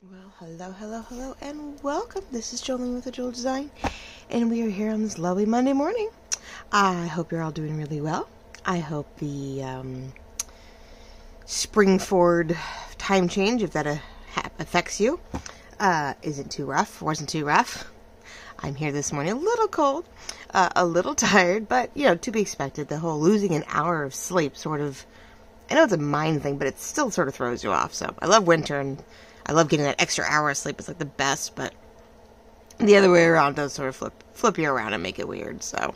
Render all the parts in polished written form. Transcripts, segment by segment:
Well, hello, and welcome. This is Jolene with the Jewel Design, and we are here on this lovely Monday morning. I hope you're all doing really well. I hope the spring forward time change, if that affects you, isn't too rough, wasn't too rough. I'm here this morning a little cold, a little tired, but, you know, to be expected. The whole losing an hour of sleep sort of, I know it's a mind thing, but it still sort of throws you off. So I love winter, and I love getting that extra hour of sleep. It's like the best, but the other way around does sort of flip you around and make it weird. So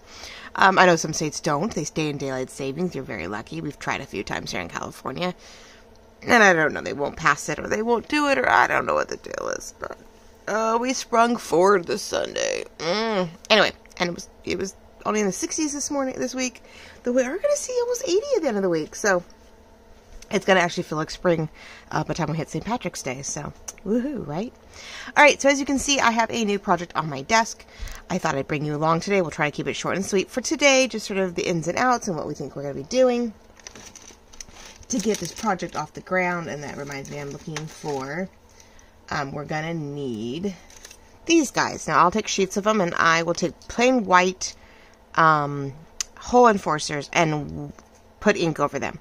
I know some states don't. They stay in daylight savings. You're very lucky. We've tried a few times here in California, and I don't know. They won't pass it, or they won't do it, or I don't know what the deal is. But we sprung forward this Sunday. Anyway, and it was only in the 60s this week. We are going to see almost 80 at the end of the week. So it's going to actually feel like spring by the time we hit St. Patrick's Day, so woohoo, right? Alright, so as you can see, I have a new project on my desk. I thought I'd bring you along today. We'll try to keep it short and sweet for today, just sort of the ins and outs and what we think we're going to be doing to get this project off the ground. And that reminds me, I'm looking for, we're going to need these guys. Now, I'll take sheets of them, and I will take plain white hole enforcers and put ink over them.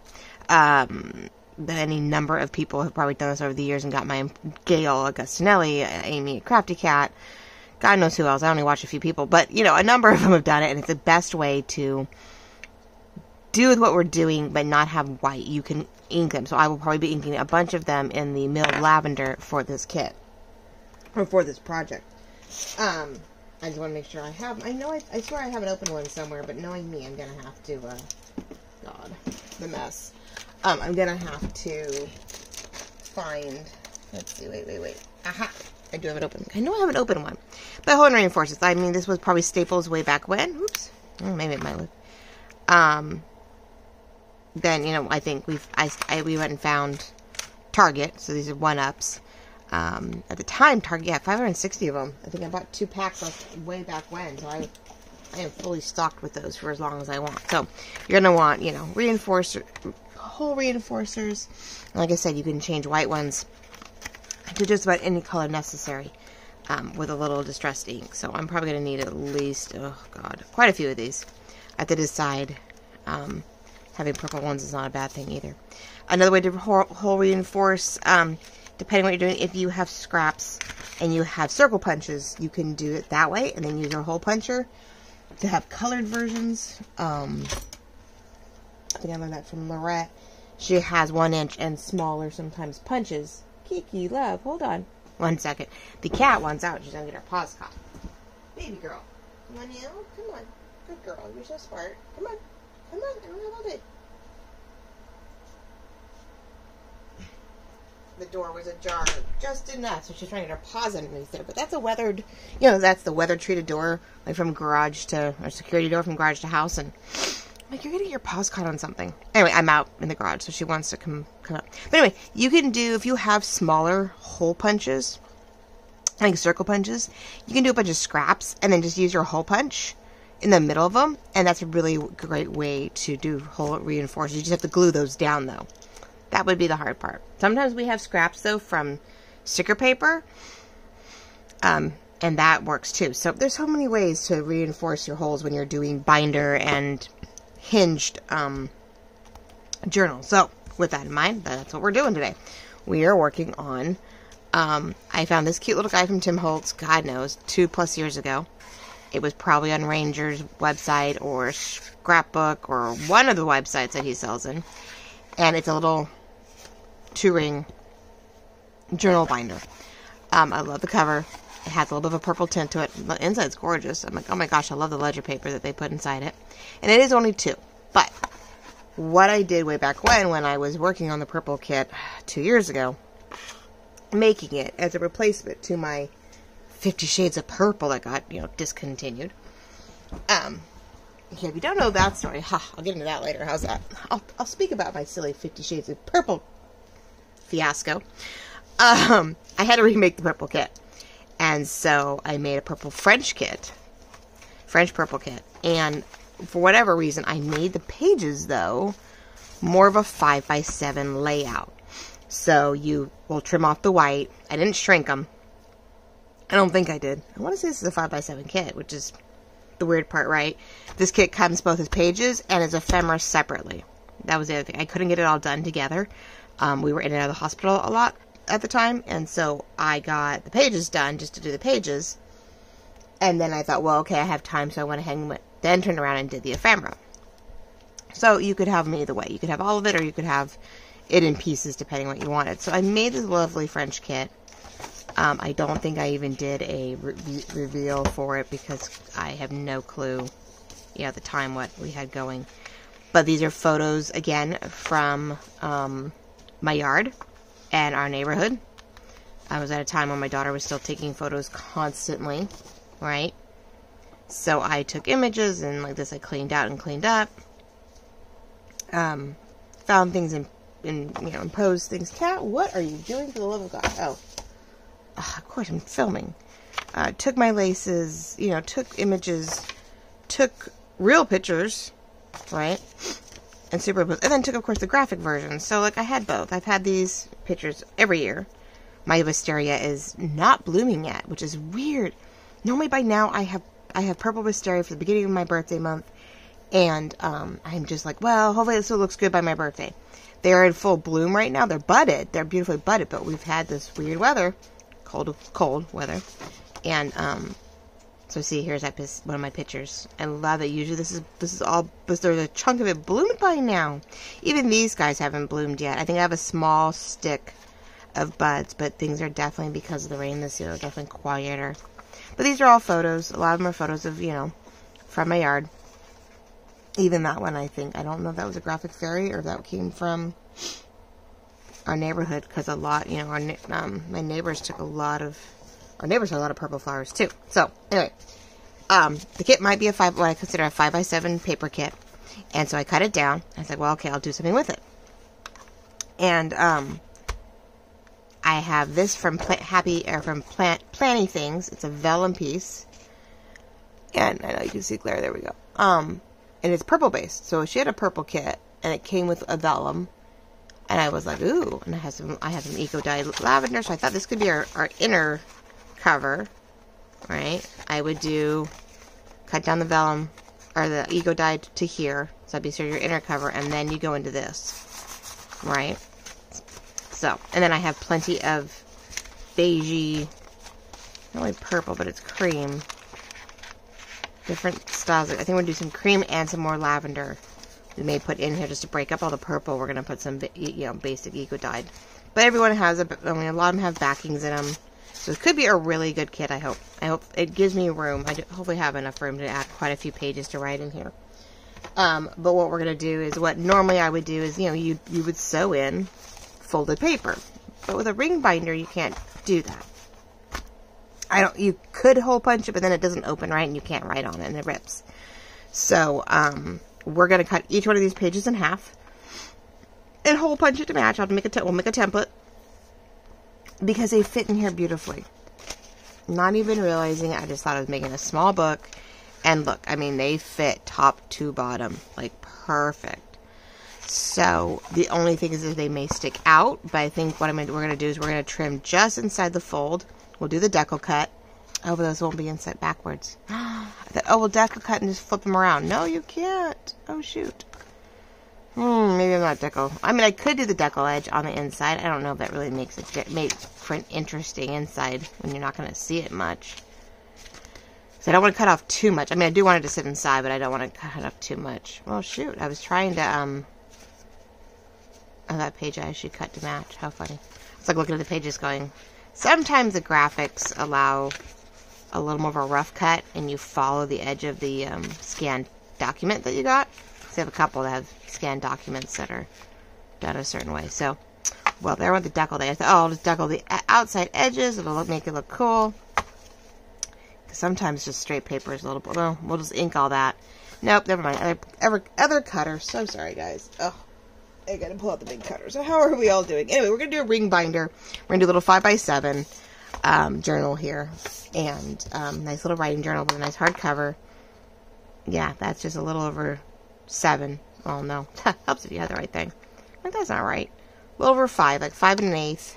Any number of people have probably done this over the years and got my Gail Augustinelli, Amy Crafty Cat, God knows who else. I only watch a few people, but you know, a number of them have done it, and it's the best way to do with what we're doing, but not have white. You can ink them, so I will probably be inking a bunch of them in the milled lavender for this kit, or for this project. I just want to make sure I have. I swear I have an open one somewhere, but knowing me, I'm gonna have to. God, the mess. I'm gonna have to find, let's see, wait. Aha! I do have it open. I know I have an open one. But Hole and Reinforces. I mean, this was probably Staples way back when. Oops. Maybe it might look. Then, you know, I think we went and found Target. So these are 1-ups. At the time, Target, yeah, 560 of them. I think I bought 2 packs way back when. So I am fully stocked with those for as long as I want. So you're going to want, you know, hole reinforcers. Like I said, you can change white ones to just about any color necessary with a little distressed ink. So I'm probably going to need at least, oh god, quite a few of these. I have to decide. Having purple ones is not a bad thing either. Another way to hole reinforce, depending on what you're doing, if you have scraps and you have circle punches, you can do it that way and then use your hole puncher to have colored versions. I think I learned that from Lorette. She has 1-inch and smaller sometimes punches. Kiki, love, hold on 1 second. The cat wants out. She's gonna get her paws caught. Baby girl, come on now, come on. Good girl, you're so smart. Come on, I don't have all day. The door was ajar just enough, so she's trying to get her paws underneath there. But that's a weathered, you know, that's the weather treated door, like from garage to, or security door from garage to house, and like, you're gonna get your paws caught on something. Anyway, I'm out in the garage, so she wants to come up. But anyway, you can do, if you have smaller hole punches, like circle punches, you can do a bunch of scraps and then just use your hole punch in the middle of them, and that's a really great way to do hole reinforcers. You just have to glue those down, though. That would be the hard part. Sometimes we have scraps, though, from sticker paper, and that works, too. So there's so many ways to reinforce your holes when you're doing binder and hinged journals. So with that in mind, that's what we're doing today. We are working on, I found this cute little guy from Tim Holtz, God knows, 2+ years ago. It was probably on Ranger's website or Scrapbook or one of the websites that he sells in. And it's a little 2-ring journal binder. I love the cover. It has a little bit of a purple tint to it. The inside's gorgeous. I'm like, oh my gosh, I love the ledger paper that they put inside it. And it is only 2. But what I did way back when I was working on the purple kit 2 years ago, making it as a replacement to my 50 Shades of Purple that got, you know, discontinued. Okay, if you don't know that story, I'll get into that later. How's that? I'll speak about my silly 50 Shades of Purple fiasco. I had to remake the purple kit. And so I made a purple French kit. French purple kit. And for whatever reason, I made the pages, though, more of a 5x7 layout. So you will trim off the white. I didn't shrink them. I don't think I did. I want to say this is a 5x7 kit, which is the weird part, right? This kit comes both as pages and as ephemera separately. That was the other thing. I couldn't get it all done together. We were in and out of the hospital a lot at the time, and so I got the pages done just to do the pages. And then I thought, well, okay, I have time, so I went ahead and then turned around and did the ephemera. So you could have them either way. You could have all of it, or you could have it in pieces, depending on what you wanted. So I made this lovely French kit. I don't think I even did a reveal for it because I have no clue, at the time what we had going. But these are photos, again, from my yard and our neighborhood. I was at a time when my daughter was still taking photos constantly, right? So I took images, and like this I cleaned out and cleaned up. Found things in posed things. Cat, what are you doing, for the love of God? Oh, of course I'm filming. Took my laces, took images, took real pictures, right? And superimposed. And then took, of course, the graphic version. So, like, I had both. I've had these pictures every year. My wisteria is not blooming yet, which is weird. Normally by now I have purple wisteria for the beginning of my birthday month. And I'm just like, well, hopefully this looks good by my birthday. They are in full bloom right now. They're budded. They're beautifully budded. But we've had this weird weather. Cold weather. And, so see, here's one of my pictures. I love it. Usually this is all, there's a chunk of it bloomed by now. Even these guys haven't bloomed yet. I think I have a small stick of buds, but things are definitely, because of the rain this year, definitely quieter. But these are all photos. A lot of them are photos of, from my yard. Even that one, I think. I don't know if that was a graphic fairy or if that came from our neighborhood, because a lot, my neighbors took a lot of purple flowers too. So anyway, the kit might be what I consider a 5x7 paper kit, and so I cut it down. I said, well, okay, I'll do something with it. And I have this from Planty Things. It's a vellum piece, and I know you can see glare. There we go. And it's purple based. So she had a purple kit, and it came with a vellum. And I was like, ooh, and I have some eco-dyed lavender, so I thought this could be our inner cover, right? I would cut down the vellum, or the eco-dyed to here, so that'd be sort of your inner cover, and then you go into this, right? So, and then I have plenty of beigey, not really purple, but it's cream, different styles. I think we're going to do some cream and some more lavender. We may put in here just to break up all the purple. We're going to put some, basic eco-dyed. But everyone has a lot of them have backings in them. So it could be a really good kit, I hope. I hope it gives me room. I hopefully have enough room to add quite a few pages to write in here. But what we're going to do is, what normally I would do is, you would sew in folded paper. But with a ring binder, you can't do that. You could hole punch it, but then it doesn't open right, and you can't write on it, and it rips. So, we're going to cut each one of these pages in half and hole punch it to match. We'll make a template because they fit in here beautifully. Not even realizing it, I just thought I was making a small book. And look, I mean, they fit top to bottom, like perfect. So the only thing is that they may stick out, but I think what we're going to do is we're going to trim just inside the fold. We'll do the decal cut. Oh, but those won't be inside backwards. I thought, oh, we'll decal cut and just flip them around. No, you can't. Oh, shoot. Maybe I'm not decal. I mean, I could do the decal edge on the inside. I don't know if that really makes for an interesting inside when you're not going to see it much. So I don't want to cut off too much. I mean, I do want it to sit inside, but I don't want to cut off too much. Well, shoot. I was trying to, on that page I actually cut to match. How funny. It's like looking at the pages going, sometimes the graphics allow a little more of a rough cut, and you follow the edge of the scanned document that you got. So I have a couple that have scanned documents that are done a certain way. So, well, there went the decal there. I thought, oh, I'll just decal the outside edges. It'll make it look cool. Because sometimes just straight paper is a little, well, we'll just ink all that. Nope, never mind. Other cutter. So sorry, guys. Oh, I gotta pull out the big cutter. So how are we all doing? Anyway, we're gonna do a ring binder. We're gonna do a little 5x7 journal here. And nice little writing journal with a nice hardcover. Yeah, that's just a little over 7. Oh no, helps if you have the right thing. But that's not right. little over 5, like 5 1/8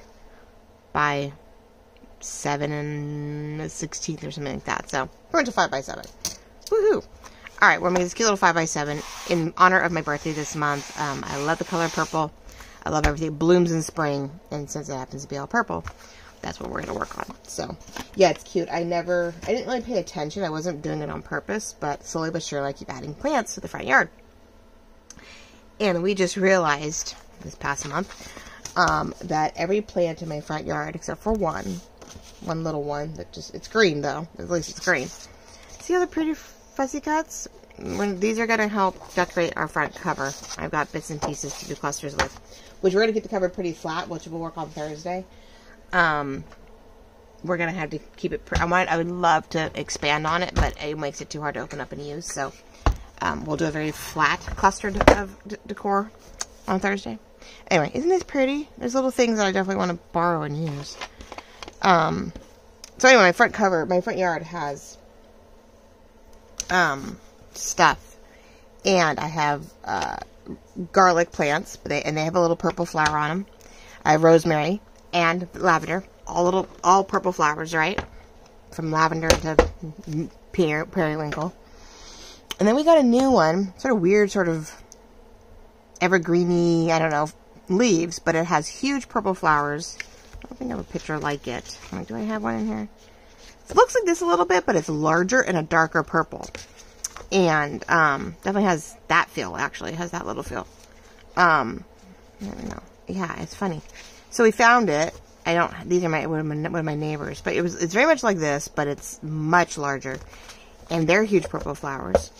by 7 1/16 or something like that. So we're into 5 by 7. Woohoo! All right, we're making this cute little 5 by 7 in honor of my birthday this month. I love the color purple. I love everything. It blooms in spring, and since it happens to be all purple, that's what we're going to work on. So, yeah, it's cute. I didn't really pay attention. I wasn't doing it on purpose, but slowly but surely I keep adding plants to the front yard. And we just realized this past month that every plant in my front yard, except for one little one, that it's green though. At least it's green. See all the pretty fussy cuts? These are going to help decorate our front cover. I've got bits and pieces to do clusters with, which we're going to keep the cover pretty flat, which we'll work on Thursday. We're going to have to keep it, I would love to expand on it, but it makes it too hard to open up and use. So, we'll do a very flat cluster of decor on Thursday. Anyway, isn't this pretty? There's little things that I definitely want to borrow and use. So anyway, my front yard has, stuff, and I have, garlic plants, and they have a little purple flower on them. I have rosemary and lavender, all purple flowers, right? From lavender to periwinkle. And then we got a new one, sort of weird, sort of evergreeny, I don't know, leaves, but it has huge purple flowers. I don't think I have a picture like it. Do I have one in here? It looks like this a little bit, but it's larger and a darker purple. And definitely has that feel, actually. It has that little feel. I don't know. Yeah, it's funny. So we found it. These are one of my neighbors, but it's very much like this, but it's much larger. And they're huge purple flowers.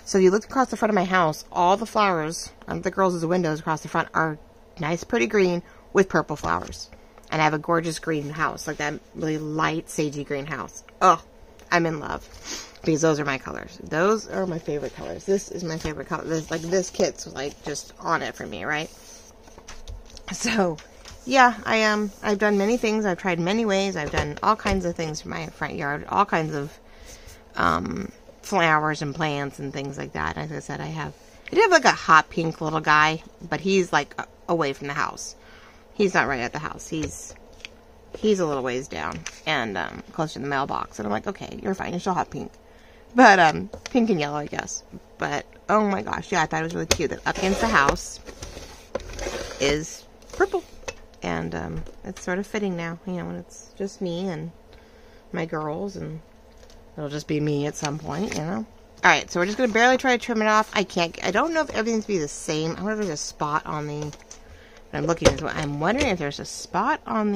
So if you look across the front of my house, all the flowers on the girls' windows across the front are nice, pretty green with purple flowers. And I have a gorgeous green house, like that really light, sagey green house. Oh, I'm in love. Because those are my colors. Those are my favorite colors. This is my favorite color. This kit's like just on it for me, right? So, yeah, I've done many things. I've tried many ways. I've done all kinds of things for my front yard. All kinds of flowers and plants and things like that. As I said, I do have like a hot pink little guy, but he's like away from the house. He's not right at the house. He's a little ways down and close to the mailbox. And I'm like, okay, you're fine. You're still hot pink. But pink and yellow, I guess. But oh my gosh, yeah, I thought it was really cute that up against the house is purple. And it's sort of fitting now, you know, when it's just me and my girls, and it'll just be me at some point, you know. Alright, so we're just going to barely try to trim it off. I don't know if everything's be the same. I wonder if there's a spot on the... I'm wondering if there's a spot on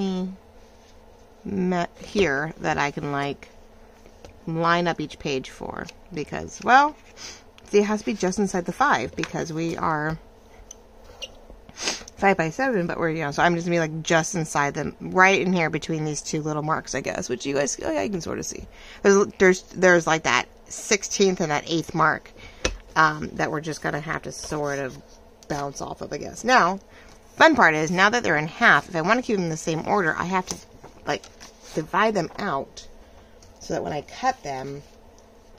the... here that I can, like, line up each page for. Because, well, see, it has to be just inside the 5, because we are 5 by 7, but we're, you know, so I'm just going to be, like, just inside them, right in here between these two little marks, I guess, which you guys, oh, yeah, you can sort of see. There's like that 16th and that 8th mark that we're just going to have to sort of bounce off of, I guess. Now, fun part is, now that they're in half, if I want to keep them in the same order, I have to, like, divide them out so that when I cut them,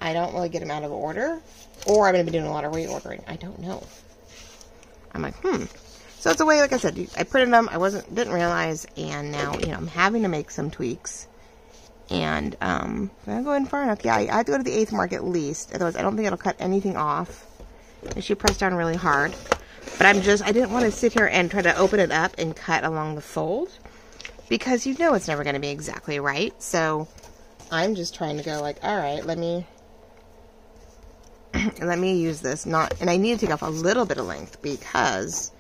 I don't really get them out of order, or I'm going to be doing a lot of reordering. I don't know. I'm like, So it's a way, like I said, I printed them, didn't realize, and now, you know, I'm having to make some tweaks. And, I'm going far enough. Yeah, I have to go to the 8th mark at least, otherwise I don't think it'll cut anything off. And she pressed down really hard. But I didn't want to sit here and try to open it up and cut along the fold, because you know it's never going to be exactly right. So I'm just trying to go like, alright, let me use this, and I need to take off a little bit of length, because,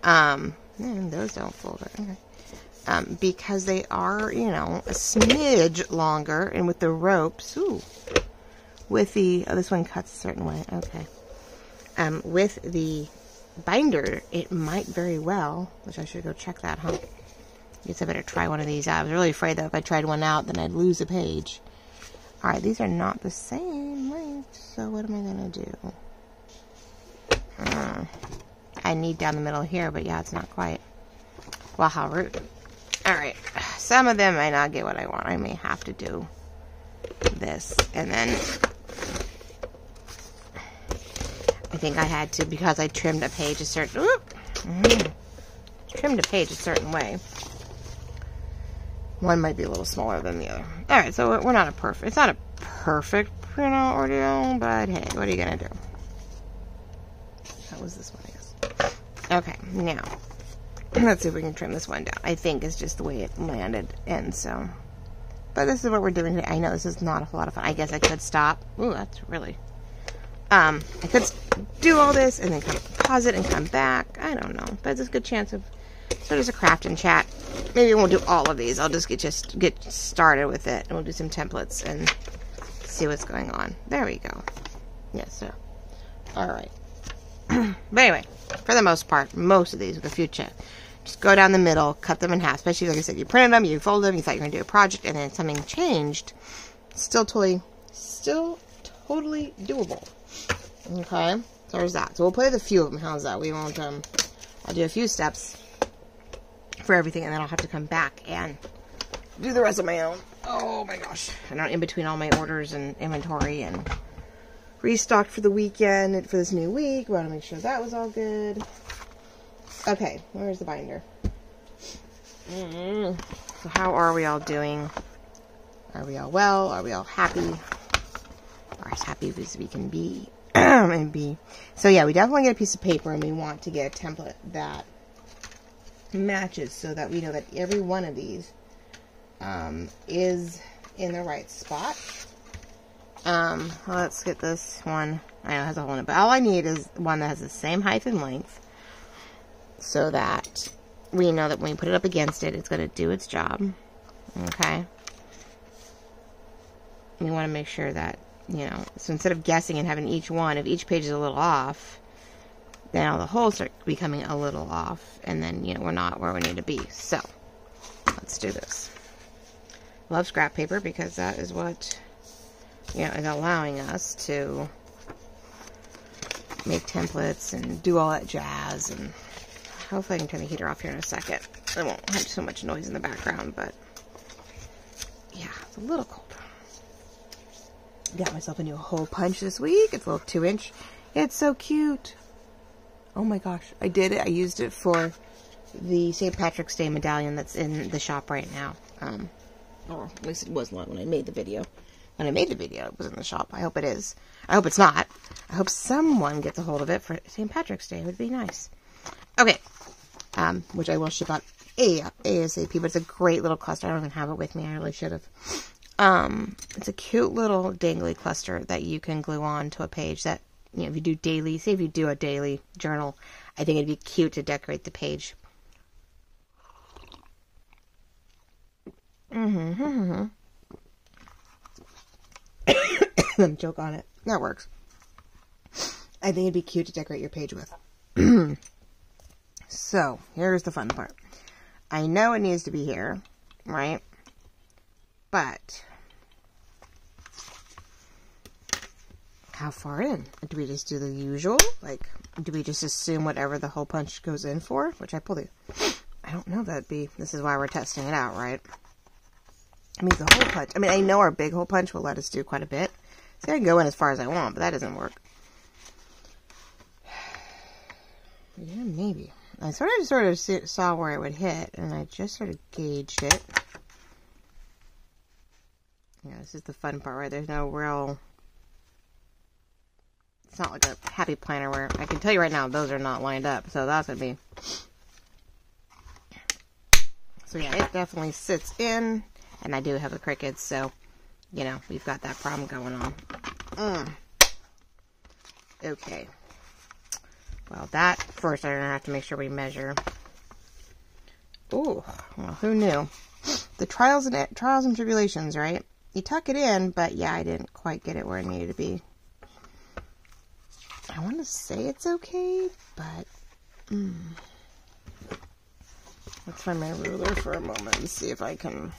those don't fold right, okay. Because they are, you know, a smidge longer, and with the ropes, with the, this one cuts a certain way, okay. With the binder, it might very well, which I should go check that, huh? I guess I better try one of these out. I was really afraid that if I tried one out, then I'd lose a page. Alright, these are not the same length, so what am I going to do? I need down the middle here, but yeah, it's not quite. Well, how rude. Alright, some of them might not get what I want. I may have to do this, and then I think I had to, because I trimmed a page a certain, trimmed a page a certain way. One might be a little smaller than the other. Alright, so we're not a perfect, it's not a perfect printout ordeal, but hey, what are you gonna do? That was this one, I guess. Okay, now, let's see if we can trim this one down. I think it's just the way it landed, and so, but this is what we're doing today. I know this is not a whole lot of fun. I guess I could stop. Ooh, that's really, I could do all this and then kind of pause it and come back. I don't know, but there's a good chance of, so there's a craft and chat. Maybe we won't do all of these. I'll just get started with it, and we'll do some templates and see what's going on. There we go. Yes, sir. All right. But anyway, for the most part, most of these, with a few just go down the middle, cut them in half. Especially, like I said, you printed them, you folded them, you thought you were going to do a project, and then something changed. Still totally doable. Okay? So there's that. So we'll play with a few of them. How's that? We won't, I'll do a few steps for everything, and then I'll have to come back and do the rest of my own. Oh my gosh. And in between all my orders and inventory and restocked for the weekend, for this new week. We want to make sure that was all good. Okay, where's the binder? So how are we all doing? Are we all well? Are we all happy? Or as happy as we can be? So yeah, we definitely get a piece of paper, and we want to get a template that matches so that we know that every one of these is in the right spot. Let's get this one. I know it has a hole in it, but all I need is one that has the same height and length, so that we know that when we put it up against it, it's going to do its job. Okay. We want to make sure that, you know, so instead of guessing and having each one, if each page is a little off, then all the holes start becoming a little off, and then, you know, we're not where we need to be. So, let's do this. Love scrap paper, because that is what, you know, is allowing us to make templates and do all that jazz. And hopefully I can turn the heater off here in a second. I won't have so much noise in the background, but yeah, it's a little cold. Got myself a new hole punch this week. It's a little 2-inch. It's so cute. Oh my gosh, I did it. I used it for the St. Patrick's Day medallion that's in the shop right now. Or at least it was not when I made the video. When I made the video, it was in the shop. I hope it is. I hope it's not. I hope someone gets a hold of it for St. Patrick's Day. It would be nice. Okay. Which I will ship out ASAP, but it's a great little cluster. I don't even have it with me. I really should have. It's a cute little dangly cluster that you can glue on to a page that, you know, if you do daily, say if you do a daily journal, I think it'd be cute to decorate the page. Joke on it. That works. I think it'd be cute to decorate your page with. So, here's the fun part. I know it needs to be here, right? But how far in? Do we just do the usual? Like, do we just assume whatever the hole punch goes in for? Which I pulled it. I don't know if that'd be, this is why we're testing it out, right? I mean, the hole punch, I mean, I know our big hole punch will let us do quite a bit. So I can go in as far as I want, but that doesn't work. Yeah, maybe. I sort of saw where it would hit, and I just sort of gauged it. Yeah, this is the fun part, right? There's no real, it's not like a happy planner where I can tell you right now, those are not lined up. So that's going to be, so yeah, it definitely sits in, and I do have the crickets, so, you know, we've got that problem going on. Okay. Well, that first, I'm going to have to make sure we measure. Ooh, well, who knew? The trials and tribulations, right? You tuck it in, but yeah, I didn't quite get it where it needed to be. I want to say it's okay, but let's find my ruler for a moment and see if I can.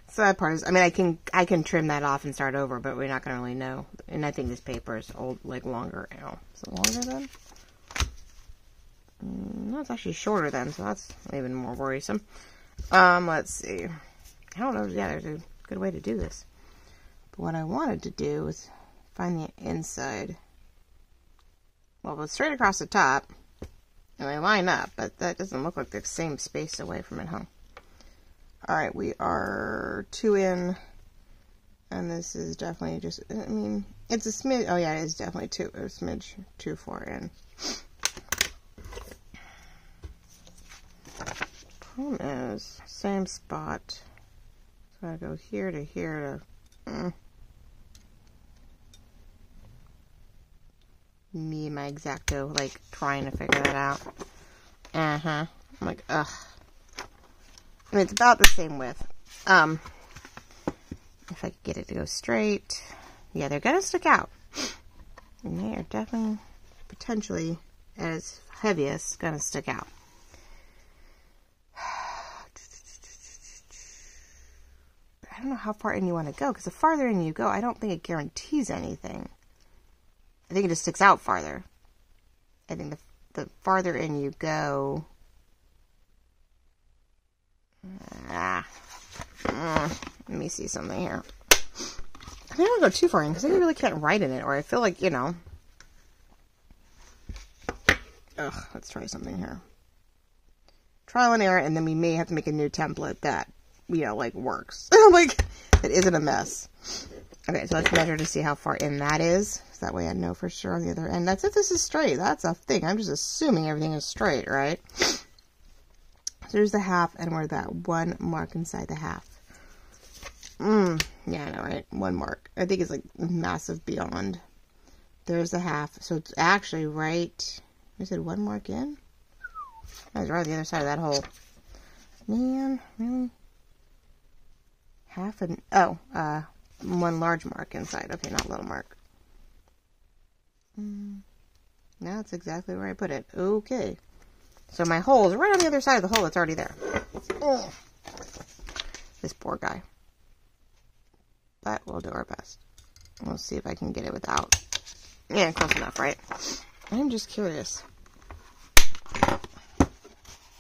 So that part is, I mean, I can trim that off and start over, but we're not going to really know. And I think this paper is old, like longer. Ow. Is it longer then? No, it's actually shorter then, so that's even more worrisome. Let's see. I don't know. Yeah, there's a good way to do this. But what I wanted to do was find the inside. Well, it's straight across the top. And they line up, but that doesn't look like the same space away from it, huh? Alright, we are 2 in. And this is definitely just, I mean, it's a smidge. Oh yeah, it is definitely a smidge too far in. Problem is, same spot. So I go here to here to. Me and my X-Acto, like, trying to figure that out. I'm like, ugh. I mean, it's about the same width. If I could get it to go straight. Yeah, they're gonna stick out. And they are definitely, potentially, as heaviest, gonna stick out. I don't know how far in you want to go, because the farther in you go, I don't think it guarantees anything. I think it just sticks out farther. I think the farther in you go... let me see something here. I don't want to go too far in, because I really can't write in it, or I feel like, you know... Ugh, let's try something here. Trial and error, and then we may have to make a new template that, you know, like, works. Like, it isn't a mess. Okay, so let's measure to see how far in that is. So that way I know for sure on the other end. That's if this is straight. That's a thing. I'm just assuming everything is straight, right? So there's the half, and we're that 1 mark inside the half. Yeah, I know, right? 1 mark. I think it's like massive beyond. There's the half. So it's actually right. I said 1 mark in? I was right on the other side of that hole. Man, really? Half an, 1 large mark inside. Okay, not little mark. Now it's exactly where I put it. Okay. So my hole is right on the other side of the hole that's already there. Oh. This poor guy. But we'll do our best. We'll see if I can get it without. Yeah, close enough, right? I'm just curious.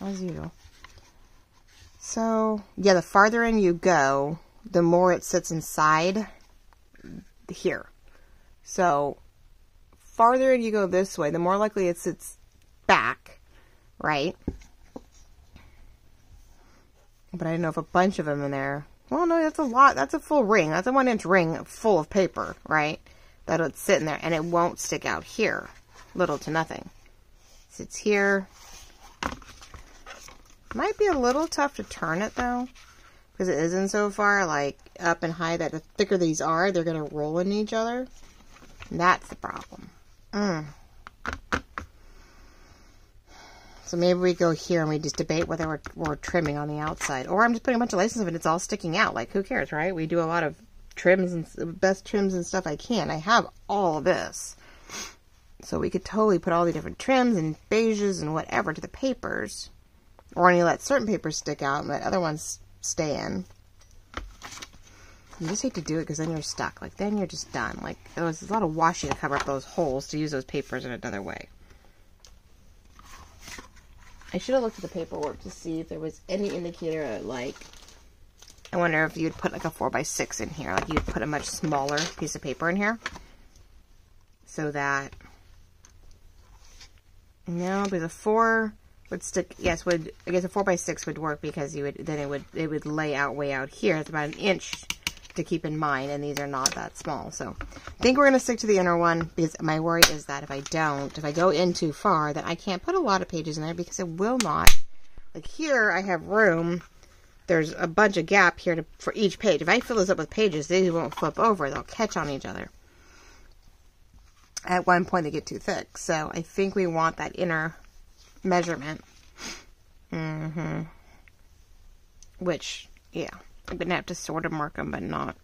As usual. So, yeah, the farther in you go, the more it sits inside here. So, farther in you go this way, the more likely it sits back, right? But I don't know if a bunch of them in there. Well, no, that's a lot. That's a full ring. That's a 1-inch ring full of paper, right? That'll sit in there, and it won't stick out here. Little to nothing. Sits here. Might be a little tough to turn it, though. Because it isn't so far, like, up and high that the thicker these are, they're going to roll in each other. And that's the problem. So maybe we go here and we just debate whether we're trimming on the outside. Or I'm just putting a bunch of license and it's all sticking out. Like, who cares, right? We do a lot of trims and best trims and stuff I can. I have all of this. So we could totally put all the different trims and beiges and whatever to the papers. Or only let certain papers stick out and let other ones stay in. You just hate to do it because then you're stuck. Like, then you're just done. Like, there's a lot of washing to cover up those holes to use those papers in another way. I should have looked at the paperwork to see if there was any indicator, like, I wonder if you'd put like a 4x6 in here. Like, you'd put a much smaller piece of paper in here. So that, no, because a 4 would stick, yes, would, I guess a 4x6 would work because you would, then it would lay out way out here. It's about 1 inch to keep in mind, and these are not that small. So I think we're going to stick to the inner one because my worry is that if I go in too far, then I can't put a lot of pages in there because it will not, like here I have room, there's a bunch of gap here for each page. If I fill this up with pages, these won't flip over, they'll catch on each other. At one point they get too thick, so I think we want that inner measurement. Which, yeah, I'm going to have to sort of mark them, but not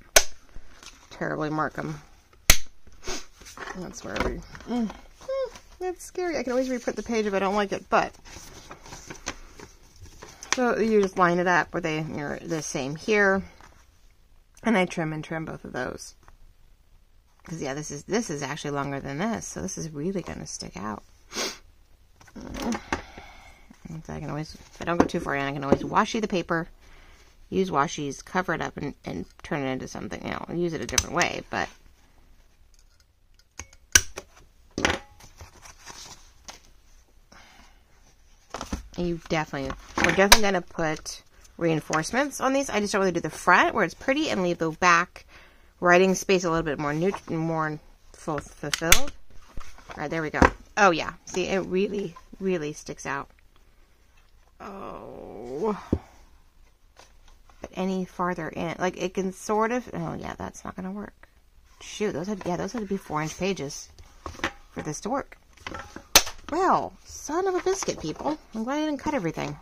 terribly mark them. That's where we... that's scary. I can always reprint the page if I don't like it, but... So you just line it up where you're the same here. And I trim and trim both of those. Because, yeah, this is actually longer than this, so this is really going to stick out. So I can always, if I don't go too far in, I can always washi the paper, use washies, cover it up, and turn it into something, you know, use it a different way, but we're definitely going to put reinforcements on these. I just don't really do the front where it's pretty and leave the back writing space a little bit more fulfilled. All right, there we go. Oh yeah, see, it really, really sticks out. Oh, but any farther in, like it can sort of. Oh yeah, that's not gonna work. Shoot, those had to be 4-inch pages for this to work. Well, son of a biscuit, people. I'm glad I didn't cut everything.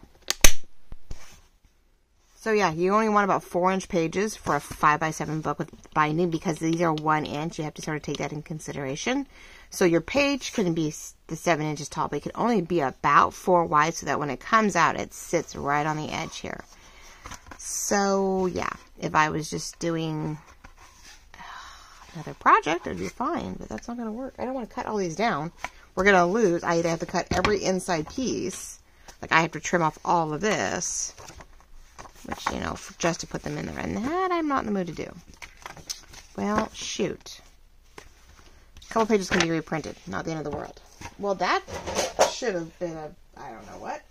So yeah, you only want about 4-inch pages for a 5x7 book with binding because these are 1 inch. You have to sort of take that in consideration. So your page couldn't be the 7 inches tall, but it could only be about 4 wide so that when it comes out, it sits right on the edge here. So yeah, if I was just doing another project, it'd be fine, but that's not going to work. I don't want to cut all these down. We're going to lose. I either have to cut every inside piece, like I have to trim off all of this, which, you know, just to put them in there, and that I'm not in the mood to do. Well, shoot. A couple pages can be reprinted, not the end of the world. Well, that should have been a, I don't know what.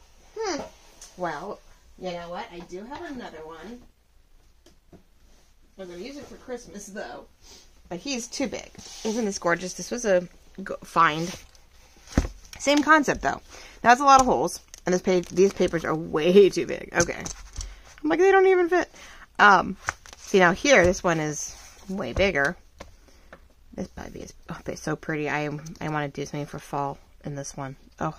Well, you know what? I do have another one. I'm going to use it for Christmas, though. But he's too big. Isn't this gorgeous? This was a find. Same concept, though. Now, it's a lot of holes. And these papers are way too big. Okay. I'm like, they don't even fit. See, now here, this one is way bigger. This baby is so pretty. I want to do something for fall in this one. Oh.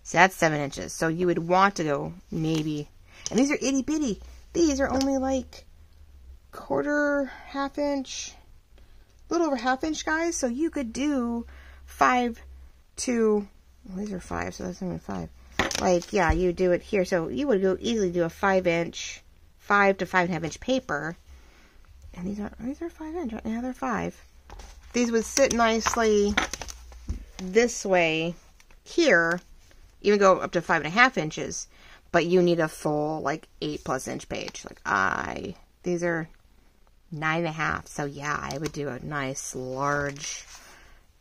See, that's 7 inches. So you would want to go maybe... And these are itty bitty. These are only like quarter, half inch... A little over half-inch, guys. So you could do 5 to... Well, these are 5, so that's only 5. Like, yeah, you do it here. So you would go easily do a 5-inch, 5 to 5.5-inch paper. And these are 5-inch right now. They're 5. These would sit nicely this way here. Even go up to 5.5 inches. But you need a full, like, 8+ inch page. Like, these are 9.5. So, yeah, I would do a nice, large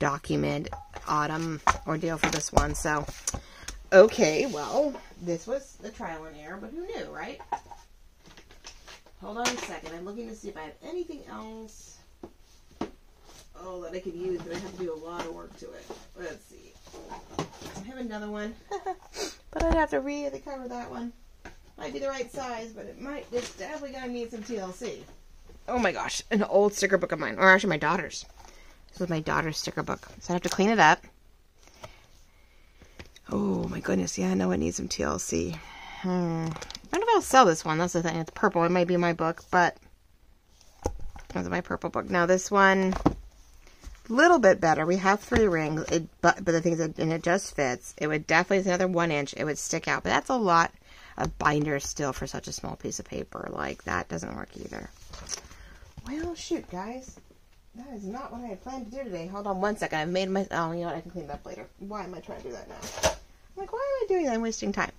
document autumn ordeal for this one. So, okay, well, this was a trial and error, but who knew, right? Hold on a second. I'm looking to see if I have anything else, that I could use, but I have to do a lot of work to it. Let's see. I have another one, but I'd have to really cover that one. Might be the right size, but it's definitely going to need some TLC. Oh my gosh, an old sticker book of mine, or actually my daughter's. This was my daughter's sticker book, so I have to clean it up. Oh my goodness, yeah, I know it needs some TLC. I don't know if I'll sell this one. That's the thing. It's purple. It might be my book, but that's my purple book. Now this one, a little bit better. We have 3 rings, but the thing is, and it just fits. It would definitely, it's another 1 inch. It would stick out, but that's a lot of binder still for such a small piece of paper. Like that doesn't work either. Well, shoot, guys. That is not what I had planned to do today. Hold on one second. I've made my... Oh, you know what? I can clean that up later. Why am I trying to do that now? I'm like, why am I doing that? I'm wasting time.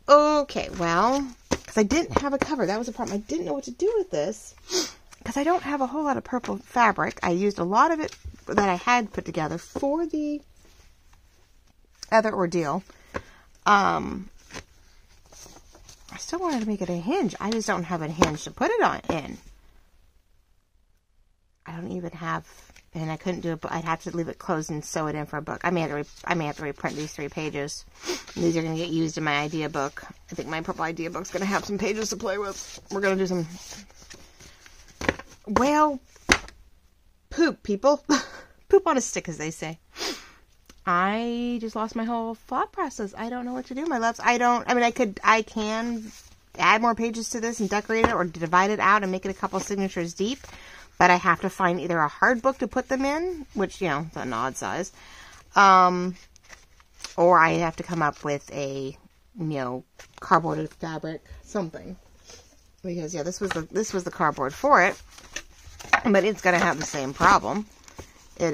Okay, well, because I didn't have a cover. That was a problem. I didn't know what to do with this because I don't have a whole lot of purple fabric. I used a lot of it that I had put together for the other ordeal. I still wanted to make it a hinge. I just don't have a hinge to put it in. I don't even have, and I couldn't do it, but I'd have to leave it closed and sew it in for a book. I may have to reprint these 3 pages. These are going to get used in my idea book. I think my purple idea book's going to have some pages to play with. We're going to do some, well, poop, people. Poop on a stick, as they say. I just lost my whole thought process. I don't know what to do, my loves. I can add more pages to this and decorate it or divide it out and make it a couple signatures deep. But I have to find either a hard book to put them in, which, you know, is an odd size. Or I have to come up with a, you know, cardboarded fabric, something. Because, yeah, this was the cardboard for it. But it's going to have the same problem. It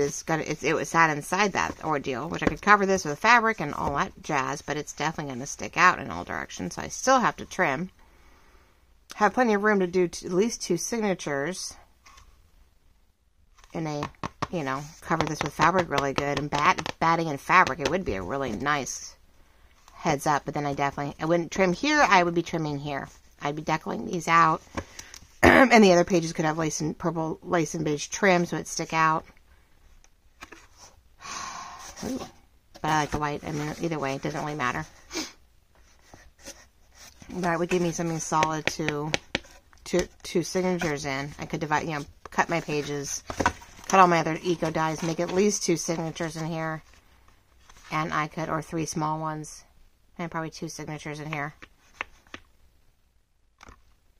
was sat inside that ordeal, which I could cover this with fabric and all that jazz, but it's definitely going to stick out in all directions. So I still have to trim. Have plenty of room to do at least 2 signatures. In a, you know, cover this with fabric really good. And batting in fabric, it would be a really nice heads up, but then I wouldn't trim here. I would be trimming here. I'd be decaling these out. And the other pages could have purple lace and beige trim so it'd stick out. Ooh. But I like the white. I mean, either way, it doesn't really matter. That would give me something solid to two signatures in. I could divide, cut my pages, cut all my other eco dies, make at least 2 signatures in here. And I could, or 3 small ones, and probably 2 signatures in here.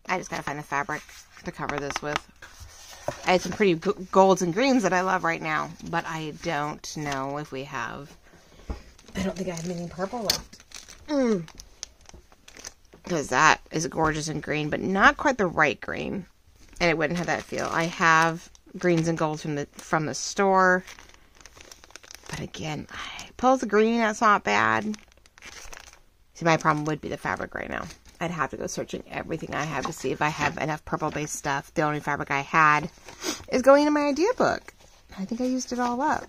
I just gotta find the fabric to cover this with. I had some pretty golds and greens that I love right now, but I don't know if we have. I don't think I have any purple left. Because that is gorgeous and green, but not quite the right green. And it wouldn't have that feel. I have greens and golds from the store. But again, pulls the green, that's not bad. See, my problem would be the fabric right now. I'd have to go searching everything I have to see if I have enough purple-based stuff. The only fabric I had is going into my idea book. I think I used it all up.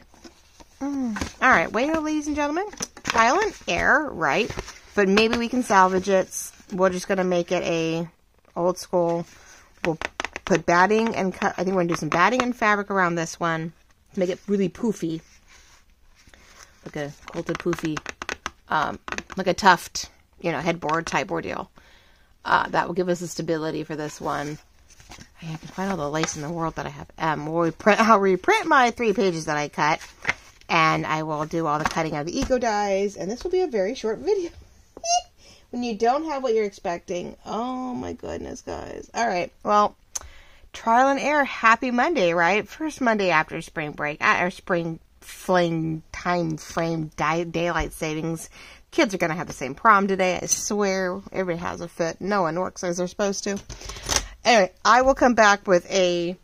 Alright, wait, ladies and gentlemen. Trial and error, right? But maybe we can salvage it. We're just going to make it a old school. We'll put batting and cut. I think we're going to do some batting and fabric around this one to make it really poofy. Like a quilted poofy, like a tuft, headboard type ordeal. That will give us the stability for this one. I can find all the lace in the world that I have. I'll reprint my 3 pages that I cut. And I will do all the cutting of the eco dies. And this will be a very short video. When you don't have what you're expecting. Oh my goodness, guys. Alright, well, trial and error. Happy Monday, right? First Monday after spring break. Or spring fling time frame daylight savings. Kids are going to have the same prom today. I swear. Everybody has a fit. No one works as they're supposed to. Anyway, I will come back with a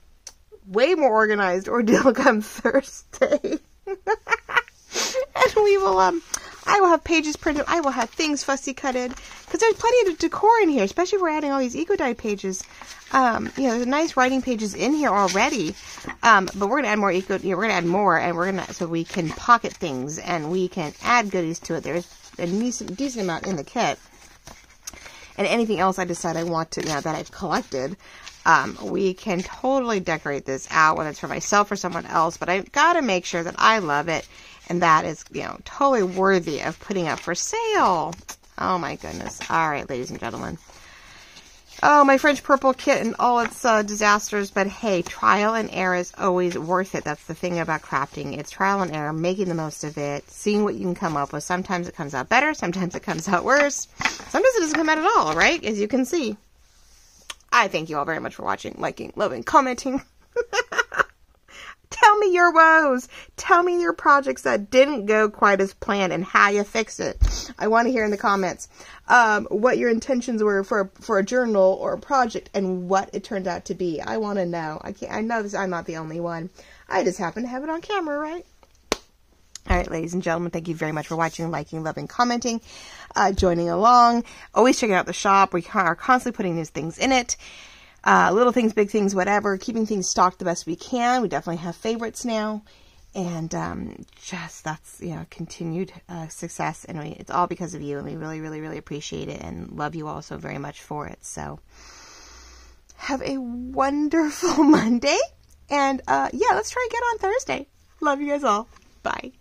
way more organized ordeal come Thursday. And we will, I will have pages printed. I will have things fussy cutted. Because there's plenty of decor in here, especially if we're adding all these eco dye pages. There's nice writing pages in here already. But we're going to add more we're going to add more, and so we can pocket things, and we can add goodies to it. There's a decent amount in the kit. And anything else I decide I want to, that I've collected, we can totally decorate this out, whether it's for myself or someone else. But I've got to make sure that I love it, and that is, totally worthy of putting up for sale. Oh my goodness. All right, ladies and gentlemen. Oh, my French purple kit and all its disasters. But hey, trial and error is always worth it. That's the thing about crafting. It's trial and error, making the most of it, seeing what you can come up with. Sometimes it comes out better. Sometimes it comes out worse. Sometimes it doesn't come out at all, right? As you can see. I thank you all very much for watching, liking, loving, commenting. Tell me your woes. Tell me your projects that didn't go quite as planned and how you fixed it. I want to hear in the comments what your intentions were for a journal or a project and what it turned out to be. I want to know. I know this. I'm not the only one. I just happen to have it on camera, right? All right, ladies and gentlemen, thank you very much for watching, liking, loving, commenting, joining along. Always checking out the shop. We are constantly putting new things in it. Little things, big things, whatever. Keeping things stocked the best we can. We definitely have favorites now. And that's, continued success. And it's all because of you. And we really, really, really appreciate it. And love you all so very much for it. So have a wonderful Monday. And let's try again on Thursday. Love you guys all. Bye.